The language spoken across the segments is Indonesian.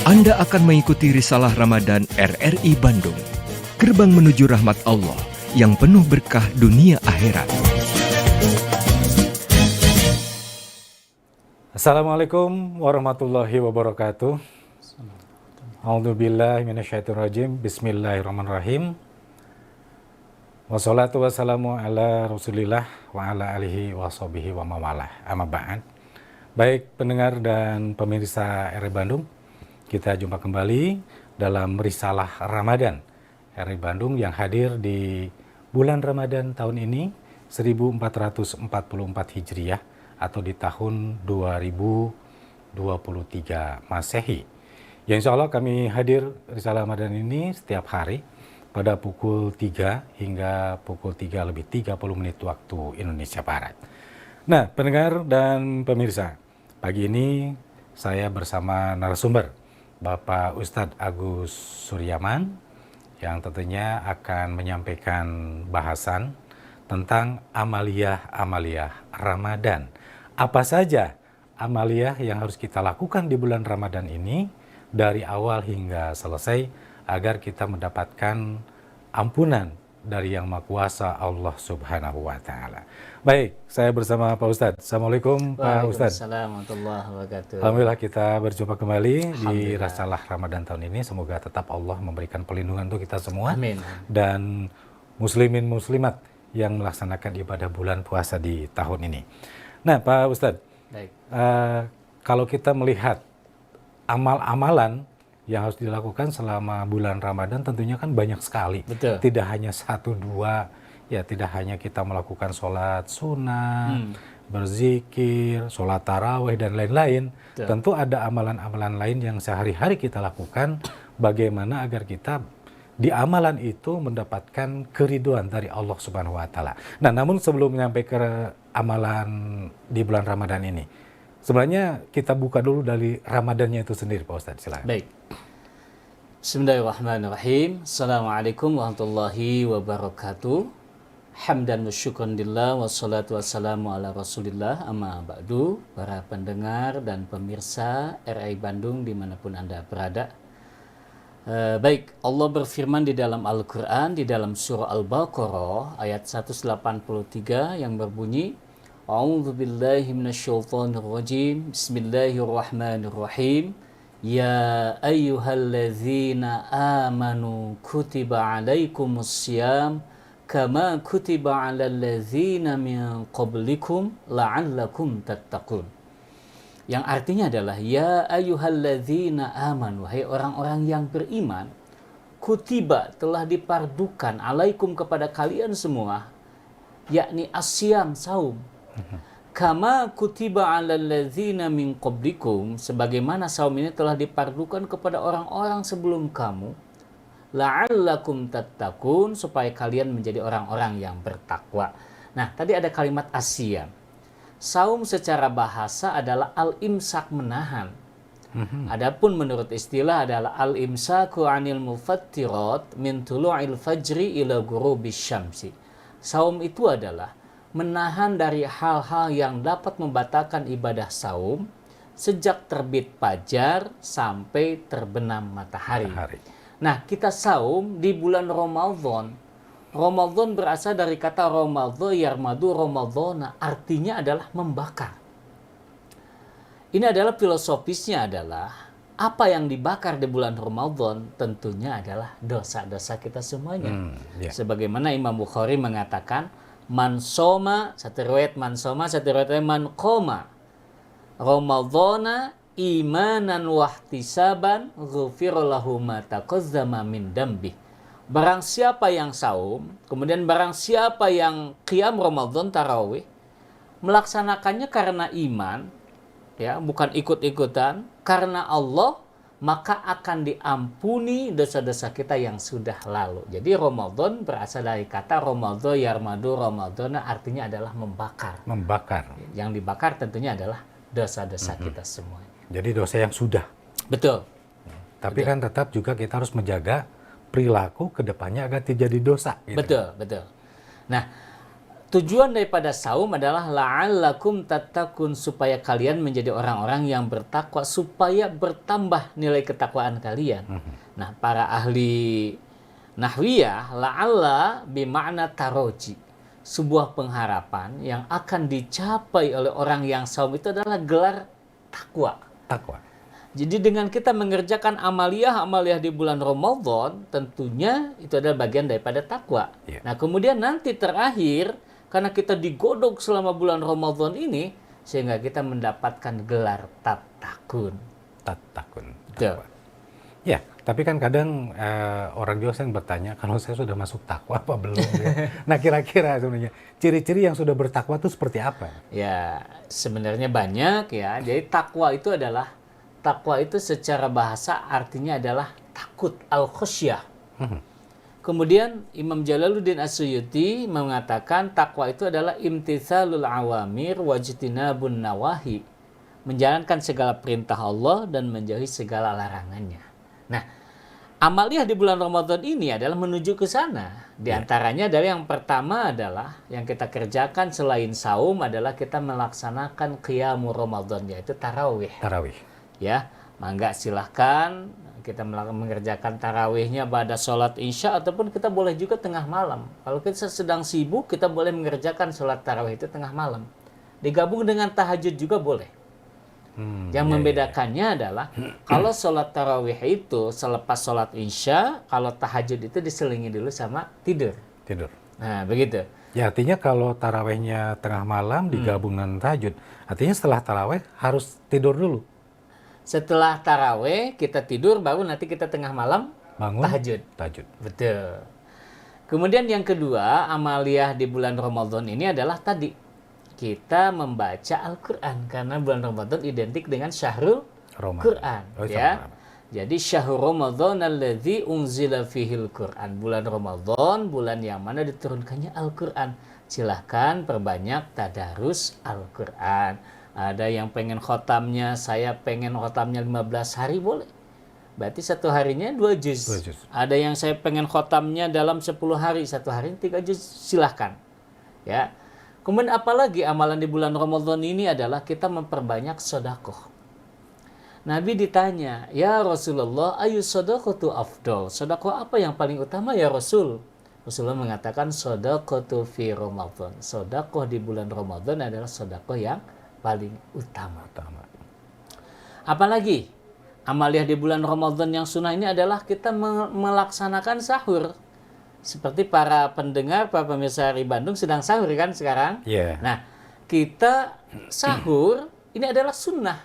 Anda akan mengikuti Risalah Ramadan RRI Bandung, gerbang menuju rahmat Allah yang penuh berkah dunia akhirat. Assalamualaikum warahmatullahi wabarakatuh. A'udzubillahi minasyaitonirrajim. Bismillahirrahmanirrahim. Wassalatu wassalamu ala Rasulillah wa ala alihi wa sahbihi wa mawalah. Amma ba'd. Baik pendengar dan pemirsa RRI Bandung, kita jumpa kembali dalam Risalah Ramadan RRI Bandung yang hadir di bulan Ramadan tahun ini 1444 Hijriah atau di tahun 2023 Masehi. Ya, insya Allah kami hadir Risalah Ramadan ini setiap hari pada pukul 3 hingga pukul 3 lebih 30 menit waktu Indonesia Barat. Nah, pendengar dan pemirsa, pagi ini saya bersama narasumber Bapak Ustadz Agus Suryaman yang tentunya akan menyampaikan bahasan tentang amaliyah-amaliyah Ramadan. Apa saja amaliyah yang harus kita lakukan di bulan Ramadan ini dari awal hingga selesai agar kita mendapatkan ampunan dari Yang Maha Kuasa Allah Subhanahu wa Ta'ala. Baik, saya bersama Pak Ustadz. Assalamualaikum Pak Ustadz. Waalaikumsalam warahmatullahi wabarakatuh. Alhamdulillah kita berjumpa kembali di Risalah Ramadan tahun ini. Semoga tetap Allah memberikan perlindungan untuk kita semua. Amin. Dan muslimin muslimat yang melaksanakan ibadah bulan puasa di tahun ini. Nah Pak Ustadz, Baik. Kalau kita melihat amal-amalan yang harus dilakukan selama bulan Ramadan tentunya kan banyak sekali. Betul. Tidak hanya satu dua, ya tidak hanya kita melakukan sholat sunnah, berzikir, sholat tarawih dan lain-lain. Betul. Tentu ada amalan-amalan lain yang sehari-hari kita lakukan bagaimana agar kita di amalan itu mendapatkan keriduan dari Allah Subhanahu wa Ta'ala. Nah, namun sebelum nyampe ke amalan di bulan Ramadan ini, sebenarnya kita buka dulu dari Ramadannya itu sendiri, Pak Ustadz. Silakan. Baik. Bismillahirrahmanirrahim. Assalamualaikum warahmatullahi wabarakatuh. Hamdan wa syukran lillah wassalatu wassalamu ala Rasulillah amma ba'du. Para pendengar dan pemirsa RRI Bandung dimanapun Anda berada. Baik, Allah berfirman di dalam Al-Quran, di dalam surah Al-Baqarah ayat 183 yang berbunyi, A'udzu billahi minasyaitonir rajim. Bismillahirrahmanirrahim. Ya ayyuhalladzina amanu kutiba alaikumussyam kama kutiba alal ladzina min qablikum la'allakum tattaqun. Yang artinya adalah ya ayyuhalladzina amanu, wahai orang-orang yang beriman, kutiba telah dipardukan alaikum kepada kalian semua, yakni asyam, saum. Kama kutiba alal ladzina min qablikum, sebagaimana saum ini telah dipardukan kepada orang-orang sebelum kamu, la'allakum tattaqun, supaya kalian menjadi orang-orang yang bertakwa. Nah, tadi ada kalimat asyam. Saum secara bahasa adalah al-imsak, menahan. Adapun menurut istilah adalah al-imsaku 'anil mufattirat min tulu'il fajri ila ghurubisy syamsi. Saum itu adalah menahan dari hal-hal yang dapat membatalkan ibadah saum sejak terbit fajar sampai terbenam matahari. Nah, kita saum di bulan Ramadan. Ramadan berasal dari kata Ramadhan yarmadu Ramadhana, artinya adalah membakar. Ini adalah filosofisnya adalah apa yang dibakar di bulan Ramadan tentunya adalah dosa-dosa kita semuanya. Sebagaimana Imam Bukhari mengatakan, man soma, satu riwayat man soma, satu riwayat man qoma Ramadhana imanan wahtisaban ghufira lahu ma taqaddama min dambi. Barang siapa yang saum, kemudian barang siapa yang qiyam Ramadan tarawih, melaksanakannya karena iman, ya, bukan ikut-ikutan, karena Allah, maka akan diampuni dosa-dosa kita yang sudah lalu. Jadi Ramadan berasal dari kata Ramadhan yarmadu Ramadhana, artinya adalah membakar. Membakar. Yang dibakar tentunya adalah dosa-dosa kita semua. Jadi dosa yang sudah. Betul. Tapi kan tetap juga kita harus menjaga perilaku ke depannya agar tidak jadi dosa. Gitu. Betul, betul. Nah, Tujuan daripada saum adalah la'allakum tattaqun, supaya kalian menjadi orang-orang yang bertakwa, supaya bertambah nilai ketakwaan kalian. Nah, para ahli nahwiyah, la'alla bimakna taroji. Sebuah pengharapan yang akan dicapai oleh orang yang saum itu adalah gelar takwa. Takwa. Jadi dengan kita mengerjakan amaliyah di bulan Ramadan, tentunya itu adalah bagian daripada takwa. Iya. Nah, kemudian nanti terakhir, karena kita digodok selama bulan Ramadan ini, sehingga kita mendapatkan gelar tatakun. Tatakun. Betul. Ya, tapi kan kadang orang juga yang bertanya, kalau saya sudah masuk takwa apa belum? Ya? Nah, kira-kira sebenarnya ciri-ciri yang sudah bertakwa itu seperti apa? Ya, sebenarnya banyak ya. Jadi takwa itu secara bahasa artinya adalah takut, al-khusyah. Kemudian Imam Jalaluddin As-Suyuti mengatakan takwa itu adalah imtitsalul awamir wajtinabun nawahi, menjalankan segala perintah Allah dan menjauhi segala larangannya. Nah, amaliyah di bulan Ramadan ini adalah menuju ke sana. Di antaranya adalah yang pertama adalah yang kita kerjakan selain saum adalah kita melaksanakan qiyamul Ramadan, yaitu tarawih. Tarawih. Ya, mangga silahkan kita mengerjakan tarawihnya pada sholat isya, ataupun kita boleh juga tengah malam. Kalau kita sedang sibuk, kita boleh mengerjakan sholat tarawih itu tengah malam. Digabung dengan tahajud juga boleh. Yang membedakannya adalah kalau sholat tarawih itu selepas sholat isya, kalau tahajud itu diselingi dulu sama tidur. Tidur. Nah, begitu. Ya, artinya kalau tarawihnya tengah malam digabung dengan tahajud, artinya setelah tarawih harus tidur dulu. Setelah tarawih kita tidur, baru nanti kita tengah malam Bangun, tahajud. Betul. Kemudian yang kedua, amaliyah di bulan Ramadan ini adalah tadi kita membaca Al-Quran, karena bulan Ramadan identik dengan syahrul Quran. Ya. Jadi syahrul Ramadan alladzi unzila fihil Quran. Bulan Ramadan, bulan yang mana diturunkannya Al-Quran. Silahkan perbanyak tadarus Al-Quran. Ada yang pengen khotamnya, saya pengen khotamnya 15 hari, boleh. Berarti satu harinya 2 juz. Ada yang saya pengen khotamnya dalam 10 hari, satu hari 3 juz, silahkan. Ya. Kemudian apalagi amalan di bulan Ramadan ini adalah kita memperbanyak sedekah. Nabi ditanya, ya Rasulullah, ayu sedekatu afdol? Sedekah apa yang paling utama ya Rasul? Rasulullah mengatakan sedekatu fi Ramadan. Sedekah di bulan Ramadan adalah sedekah yang paling utama. Apalagi amaliyah di bulan Ramadan yang sunnah ini adalah kita melaksanakan sahur. Seperti para pendengar, para pemirsa RRI Bandung sedang sahur kan sekarang? Yeah. Nah, kita sahur ini adalah sunnah.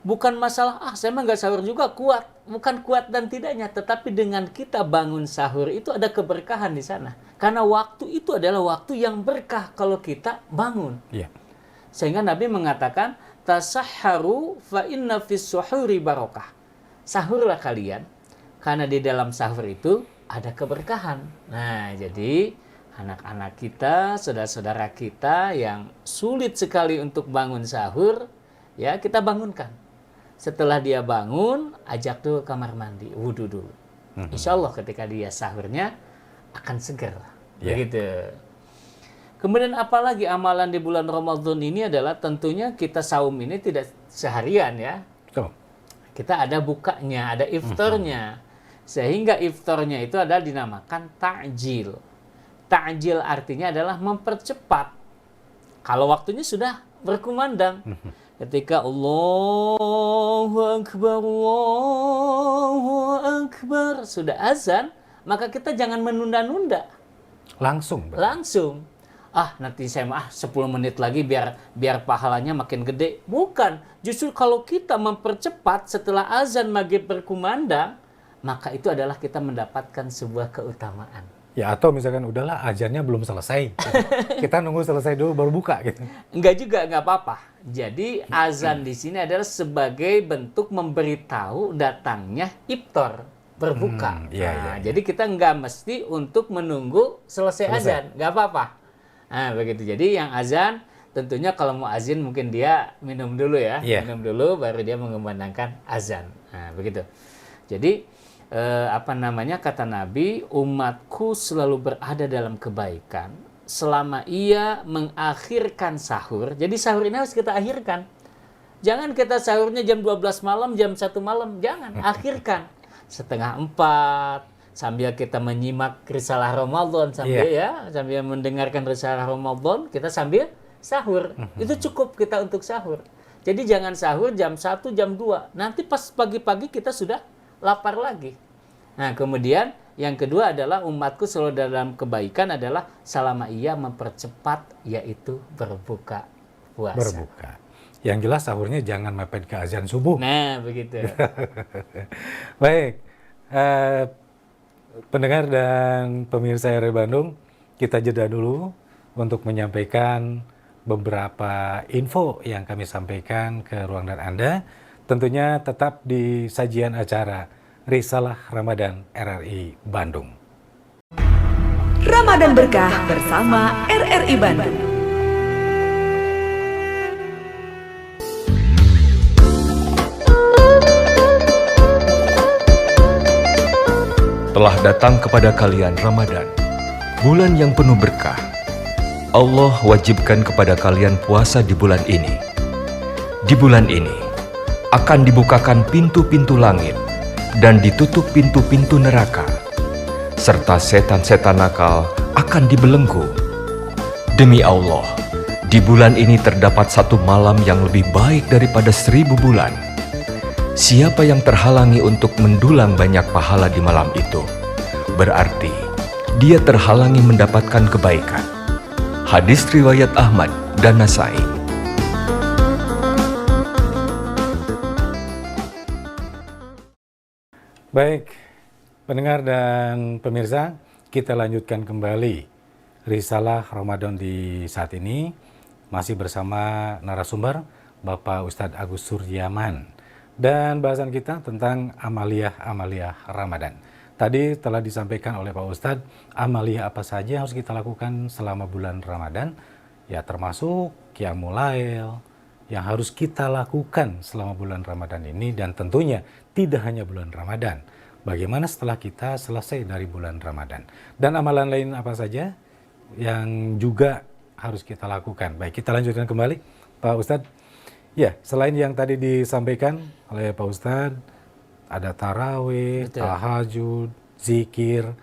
Bukan masalah, saya mah nggak sahur juga, kuat. Bukan kuat dan tidaknya, tetapi dengan kita bangun sahur itu ada keberkahan di sana. Karena waktu itu adalah waktu yang berkah kalau kita bangun. Yeah. Sehingga Nabi mengatakan, tasahharu fa inna fis suhuri barokah. Sahurlah kalian, karena di dalam sahur itu ada keberkahan. Nah, jadi anak-anak kita, saudara-saudara kita yang sulit sekali untuk bangun sahur, ya kita bangunkan. Setelah dia bangun, ajak dulu kamar mandi, wudhu dulu. Insya Allah ketika dia sahurnya akan seger. Begitu. Kemudian apalagi amalan di bulan Ramadan ini adalah tentunya kita saum ini tidak seharian ya. Kita ada bukanya, ada iftarnya. Sehingga iftarnya itu adalah dinamakan ta'jil. Ta'jil artinya adalah mempercepat. Kalau waktunya sudah berkumandang. Ketika Allahu Akbar sudah azan, maka kita jangan menunda-nunda. Langsung. Nanti saya 10 menit lagi biar pahalanya makin gede. Bukan, justru kalau kita mempercepat setelah azan maghrib berkumandang, maka itu adalah kita mendapatkan sebuah keutamaan. Ya, atau misalkan udahlah azannya belum selesai. Gitu. Kita nunggu selesai dulu baru buka gitu. Enggak juga, enggak apa-apa. Jadi azan di sini adalah sebagai bentuk memberitahu datangnya iftar, berbuka. Jadi kita enggak mesti untuk menunggu selesai azan, enggak apa-apa. Nah, begitu. Jadi yang azan tentunya kalau mau azan mungkin dia minum dulu ya. Minum dulu baru dia mengumandangkan azan. Nah, begitu. Jadi kata Nabi, umatku selalu berada dalam kebaikan selama ia mengakhirkan sahur. Jadi sahur ini harus kita akhirkan. Jangan kita sahurnya jam 12 malam, jam 1 malam. Jangan, akhirkan. 3:30, sambil kita menyimak risalah Ramadan. Sambil mendengarkan risalah Ramadan, kita sambil sahur. Itu cukup kita untuk sahur. Jadi jangan sahur jam 1, jam 2. Nanti pas pagi-pagi kita sudah lapar lagi. Nah, kemudian yang kedua adalah umatku selalu dalam kebaikan adalah selama ia mempercepat, yaitu berbuka puasa. Berbuka. Yang jelas sahurnya jangan mepet ke azan subuh. Nah, begitu. Baik, pendengar dan pemirsa RRI Bandung, kita jeda dulu untuk menyampaikan beberapa info yang kami sampaikan ke ruang dan Anda. Tentunya tetap di sajian acara Risalah Ramadan RRI Bandung. Ramadan Berkah bersama RRI Bandung. Telah datang kepada kalian Ramadan, bulan yang penuh berkah. Allah wajibkan kepada kalian puasa di bulan ini. Di bulan ini akan dibukakan pintu-pintu langit dan ditutup pintu-pintu neraka, serta setan-setan nakal akan dibelenggu. Demi Allah, di bulan ini terdapat satu malam yang lebih baik daripada 1000 bulan. Siapa yang terhalangi untuk mendulang banyak pahala di malam itu, berarti dia terhalangi mendapatkan kebaikan. Hadis riwayat Ahmad dan Nasai. Baik, pendengar dan pemirsa, kita lanjutkan kembali Risalah Ramadan di saat ini. Masih bersama narasumber Bapak Ustadz Agus Suryaman. Dan bahasan kita tentang amaliyah-amaliyah Ramadan. Tadi telah disampaikan oleh Pak Ustadz, amaliyah apa saja yang harus kita lakukan selama bulan Ramadan. Ya termasuk Qiyamul Lail yang harus kita lakukan selama bulan Ramadan ini. Dan tentunya tidak hanya bulan Ramadan. Bagaimana setelah kita selesai dari bulan Ramadan. Dan amalan lain apa saja yang juga harus kita lakukan. Baik, kita lanjutkan kembali Pak Ustadz. Ya, selain yang tadi disampaikan oleh Pak Ustadz, ada tarawih, tahajud, zikir,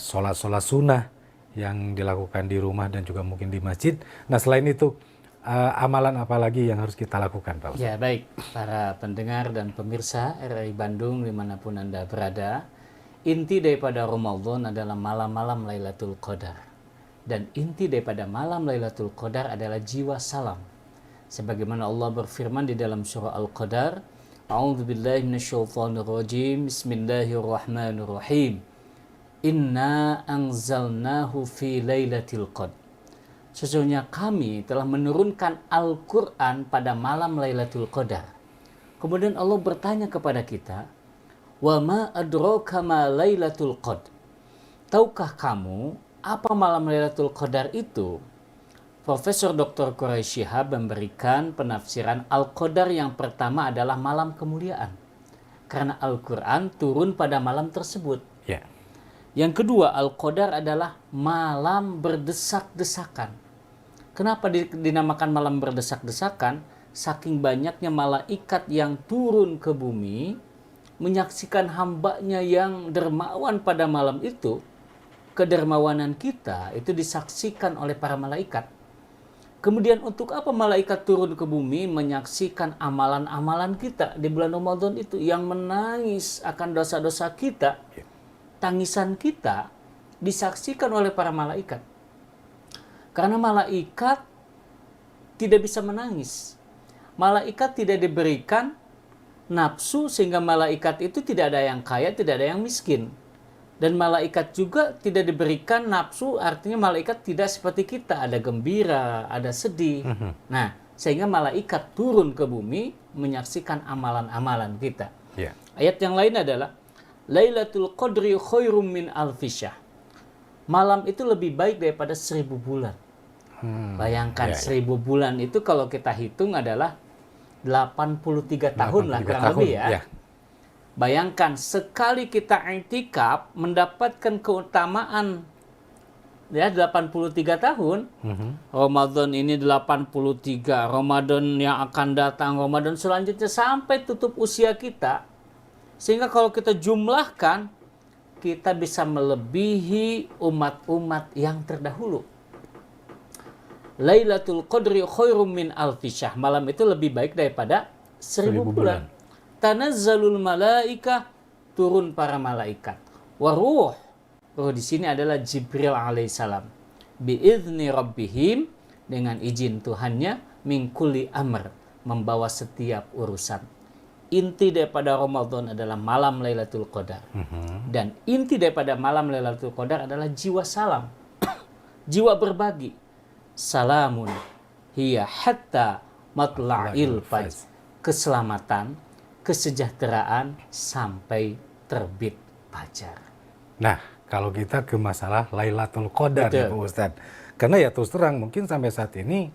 sholat-sholat sunnah yang dilakukan di rumah dan juga mungkin di masjid. Nah, selain itu, amalan apa lagi yang harus kita lakukan, Pak Ustadz? Ya, baik. Para pendengar dan pemirsa RRI Bandung dimanapun Anda berada, inti daripada Ramadan adalah malam-malam Lailatul Qadar. Dan inti daripada malam Lailatul Qadar adalah jiwa salam. Sebagaimana Allah berfirman di dalam surah Al-Qadar, A'udzubillahi minasyaitonirrajim, Bismillahirrahmanirrahim. Inna anzalnahu fi lailatul qadr. Sesungguhnya kami telah menurunkan Al-Quran pada malam Lailatul Qadar. Kemudian Allah bertanya kepada kita, Wa ma adraka ma Lailatul Qadr. Tahukah kamu apa malam Lailatul Qadar itu? Profesor Dr. Quraisy Shihab memberikan penafsiran Al-Qadar yang pertama adalah malam kemuliaan. Karena Al-Quran turun pada malam tersebut. Ya. Yang kedua, Al-Qadar adalah malam berdesak-desakan. Kenapa dinamakan malam berdesak-desakan? Saking banyaknya malaikat yang turun ke bumi, menyaksikan hambanya yang dermawan pada malam itu, kedermawanan kita itu disaksikan oleh para malaikat. Kemudian untuk apa malaikat turun ke bumi menyaksikan amalan-amalan kita di bulan Ramadan itu yang menangis akan dosa-dosa kita, tangisan kita disaksikan oleh para malaikat. Karena malaikat tidak bisa menangis. Malaikat tidak diberikan nafsu sehingga malaikat itu tidak ada yang kaya, tidak ada yang miskin. Dan malaikat juga tidak diberikan nafsu, artinya malaikat tidak seperti kita, ada gembira, ada sedih. Nah, sehingga malaikat turun ke bumi menyaksikan amalan-amalan kita. Yeah. Ayat yang lain adalah Lailatul Qadri khairum min alfisyahr. Malam itu lebih baik daripada 1000 bulan. Bayangkan 1000 bulan itu kalau kita hitung adalah 83 tahun lah kurang lebih ya. Bayangkan sekali kita i'tikaf mendapatkan keutamaan ya 83 tahun. Ramadan ini 83, Ramadan yang akan datang, Ramadan selanjutnya sampai tutup usia kita. Sehingga kalau kita jumlahkan, kita bisa melebihi umat-umat yang terdahulu. Lailatul Qadri khairum min alfi syahr. Malam itu lebih baik daripada 1000 bulan. Tanazzalul malaika, turun para malaikat. Waruh, roh di sini adalah Jibril alaihissalam. Biizni rabbihim, dengan izin Tuhannya, min kulli amr, membawa setiap urusan. Inti daripada Ramadan adalah malam Lailatul Qadar. Dan inti daripada malam Lailatul Qadar adalah jiwa salam. Jiwa berbagi. Salamun hiya hatta matla'il fajr. Keselamatan, kesejahteraan sampai terbit fajar. Nah, kalau kita ke masalah Lailatul Qadar ya Pak Ustadz. Karena ya terus terang mungkin sampai saat ini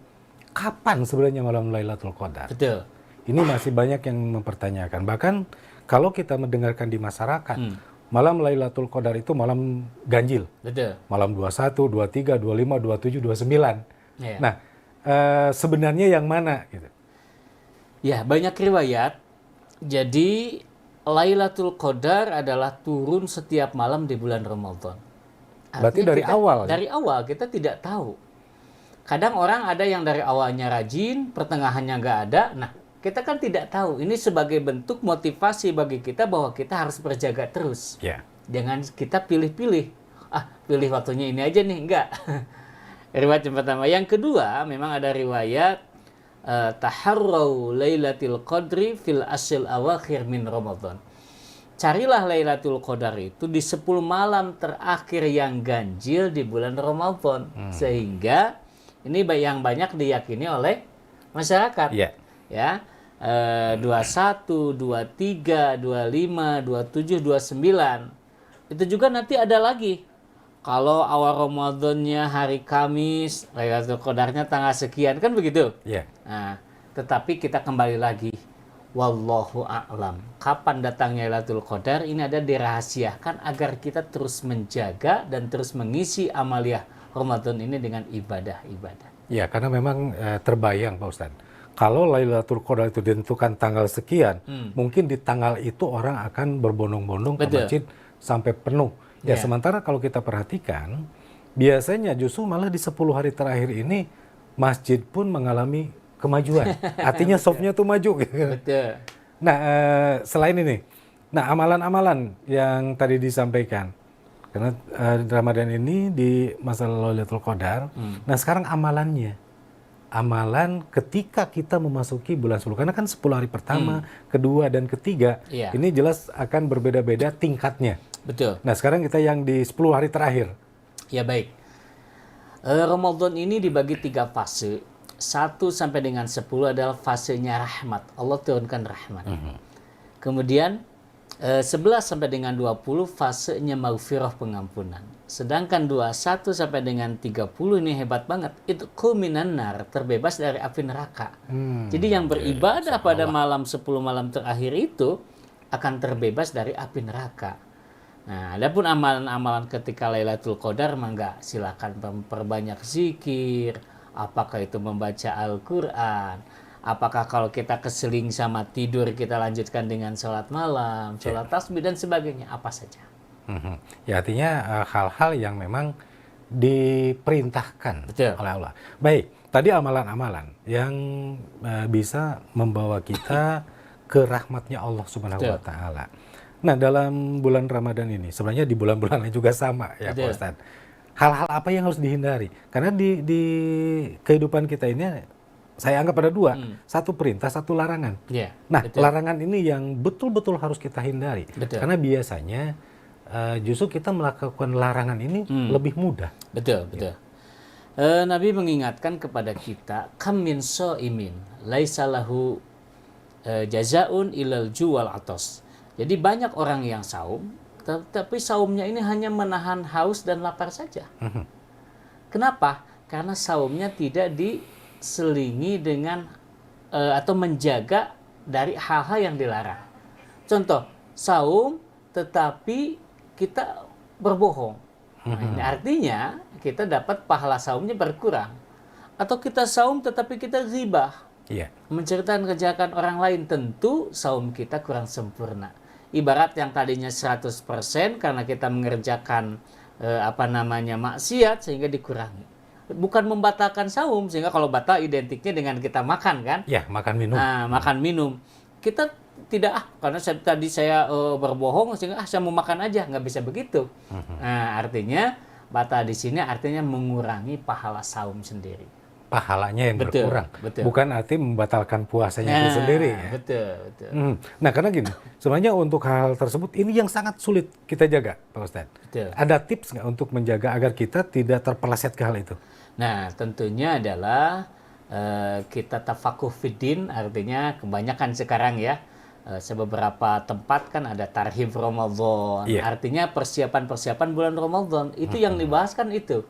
kapan sebenarnya malam Lailatul Qadar? Betul. Ini masih banyak yang mempertanyakan. Bahkan kalau kita mendengarkan di masyarakat, malam Lailatul Qadar itu malam ganjil. Betul. Malam 21, 23, 25, 27, 29. Ya. Nah, sebenarnya yang mana gitu? Ya, banyak riwayat. Jadi Lailatul Qadar adalah turun setiap malam di bulan Ramadan. Berarti Artinya dari awal? Dari awal kita tidak tahu. Kadang orang ada yang dari awalnya rajin, pertengahannya nggak ada. Nah, kita kan tidak tahu. Ini sebagai bentuk motivasi bagi kita bahwa kita harus berjaga terus. Ya. Jangan kita pilih-pilih. Pilih waktunya ini aja nih. Enggak. Riwayat yang pertama. Yang kedua, memang ada riwayat taharrau lailatul qadri fil asyil awakhir min Ramadan. Carilah Lailatul Qadar itu di 10 malam terakhir yang ganjil di bulan Ramadan. Sehingga ini yang banyak diyakini oleh masyarakat. Yeah. Ya, 21, 23, 25, 27, 29. Itu juga nanti ada lagi. Kalau awal Ramadannya hari Kamis, Lailatul Qadarnya tanggal sekian, kan begitu? Iya. Nah, tetapi kita kembali lagi. Wallahu a'lam. Kapan datangnya Lailatul Qadar? Ini ada dirahasiakan agar kita terus menjaga dan terus mengisi amaliyah Ramadan ini dengan ibadah-ibadah. Ya, karena memang terbayang Pak Ustadz. Kalau Lailatul Qadar itu ditentukan tanggal sekian, mungkin di tanggal itu orang akan berbondong-bondong ke masjid sampai penuh. Ya, sementara kalau kita perhatikan, biasanya justru malah di 10 hari terakhir ini, masjid pun mengalami kemajuan. Artinya softnya tuh maju. Betul. Nah, selain ini, amalan-amalan yang tadi disampaikan, karena Ramadan ini di masalah Lailatul Qadar, nah sekarang amalannya. Amalan ketika kita memasuki bulan 10, karena kan 10 hari pertama, kedua, dan ketiga, ini jelas akan berbeda-beda tingkatnya. Betul. Nah sekarang kita yang di 10 hari terakhir. Ya baik. Ramadan ini dibagi 3 fase. 1 sampai dengan 10 adalah fasenya rahmat. Allah turunkan rahmat. Kemudian 11 sampai dengan 20 fasenya maghfirah, pengampunan. Sedangkan 21 sampai dengan 30 ini hebat banget. Itu minan nar, terbebas dari api neraka. Jadi yang beribadah pada malam 10 malam terakhir itu akan terbebas dari api neraka. Nah, adapun amalan-amalan ketika Lailatul Qadar mangga silakan memperbanyak zikir. Apakah itu membaca Al-Quran? Apakah kalau kita keseling sama tidur kita lanjutkan dengan sholat malam, sholat tasbih dan sebagainya, apa saja. Ya artinya hal-hal yang memang diperintahkan oleh Allah. Baik, tadi amalan-amalan yang bisa membawa kita ke rahmatnya Allah Subhanahu wa Ta'ala. Nah, dalam bulan Ramadan ini, sebenarnya di bulan-bulan lain juga sama ya Pak Ustadz. Hal-hal apa yang harus dihindari? Karena di kehidupan kita ini saya anggap ada 2, satu perintah, satu larangan. Nah, larangan ini yang betul-betul harus kita hindari. Karena biasanya justru kita melakukan larangan ini lebih mudah. Betul. Nabi mengingatkan kepada kita, kam min shaimin laisa lahu jazaun ilal juwal atos. Jadi banyak orang yang saum, tapi saumnya ini hanya menahan haus dan lapar saja. Kenapa? Karena saumnya tidak diselingi dengan atau menjaga dari hal-hal yang dilarang. Contoh, saum tetapi kita berbohong. Nah, ini artinya kita dapat pahala saumnya berkurang. Atau kita saum tetapi kita ghibah, Iya. menceritakan kejahatan orang lain, tentu saum kita kurang sempurna. Ibarat yang tadinya 100% karena kita mengerjakan maksiat sehingga dikurangi. Bukan membatalkan saum, sehingga kalau batal identiknya dengan kita makan kan? Ya, makan minum. Nah, makan minum. Kita tidak karena tadi saya berbohong sehingga saya mau makan aja, nggak bisa begitu. Nah, artinya batal di sini artinya mengurangi pahala saum sendiri. Pahalanya yang Betul, berkurang. betul. Bukan arti membatalkan puasanya itu sendiri. Ya. Betul, betul. Nah, karena gini, sebenarnya untuk hal tersebut ini yang sangat sulit kita jaga, Pak Ustadz. Betul. Ada tips nggak untuk menjaga agar kita tidak terpeleset ke hal itu? Nah, tentunya adalah kita tafakuh fiddin, artinya kebanyakan sekarang ya, sebeberapa tempat kan ada tarhib Ramadan. Iya. Artinya persiapan-persiapan bulan Ramadan. Itu yang dibahas kan itu.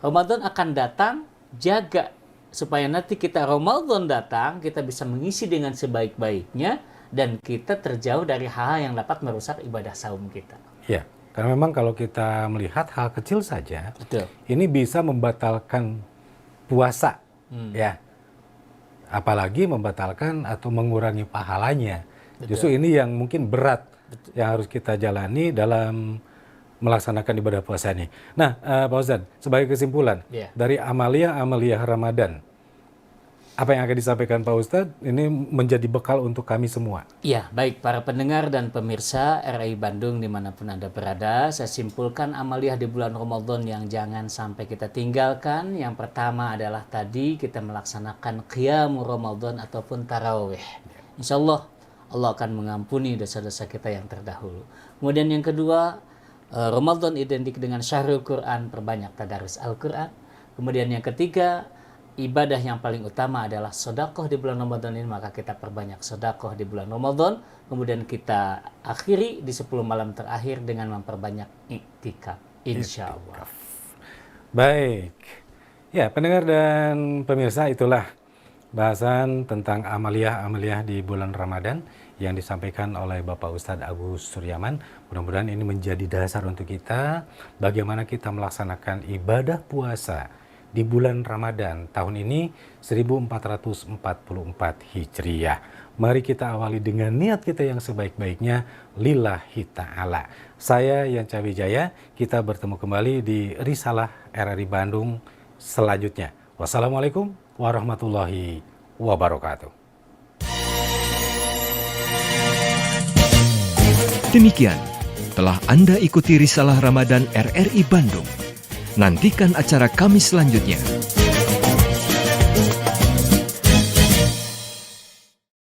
Ramadan akan datang, jaga supaya nanti kita Ramadan datang, kita bisa mengisi dengan sebaik-baiknya dan kita terjauh dari hal yang dapat merusak ibadah saum kita. Ya, karena memang kalau kita melihat hal kecil saja, Betul. ini bisa membatalkan puasa, ya. Apalagi membatalkan atau mengurangi pahalanya. Justru ini yang mungkin berat yang harus kita jalani dalam melaksanakan ibadah puasa ini. Nah, Pak Ustadz, sebagai kesimpulan Iya. dari amalia Ramadan, apa yang akan disampaikan Pak Ustadz ini menjadi bekal untuk kami semua. Ya, baik para pendengar dan pemirsa RRI Bandung dimanapun Anda berada, saya simpulkan amaliah di bulan Ramadan yang jangan sampai kita tinggalkan. Yang pertama adalah tadi kita melaksanakan qiyamul Ramadan ataupun tarawih. Insya Allah, Allah akan mengampuni dosa-dosa kita yang terdahulu. Kemudian yang kedua, Ramadan identik dengan syahrul Quran, perbanyak tadarus Al-Quran. Kemudian yang ketiga, ibadah yang paling utama adalah sedekah di bulan Ramadan ini, maka kita perbanyak sedekah di bulan Ramadan. Kemudian kita akhiri di 10 malam terakhir dengan memperbanyak iktikaf, insya Allah. Baik, ya pendengar dan pemirsa, itulah bahasan tentang amaliah di bulan Ramadan yang disampaikan oleh Bapak Ustadz Agus Suryaman. Mudah-mudahan ini menjadi dasar untuk kita bagaimana kita melaksanakan ibadah puasa di bulan Ramadan tahun ini 1444 Hijriah. Mari kita awali dengan niat kita yang sebaik-baiknya lillahi ta'ala. Saya Yanca Wijaya, kita bertemu kembali di Risalah RRI Bandung selanjutnya. Wassalamualaikum warahmatullahi wabarakatuh. Demikian, telah Anda ikuti Risalah Ramadan RRI Bandung. Nantikan acara kami selanjutnya.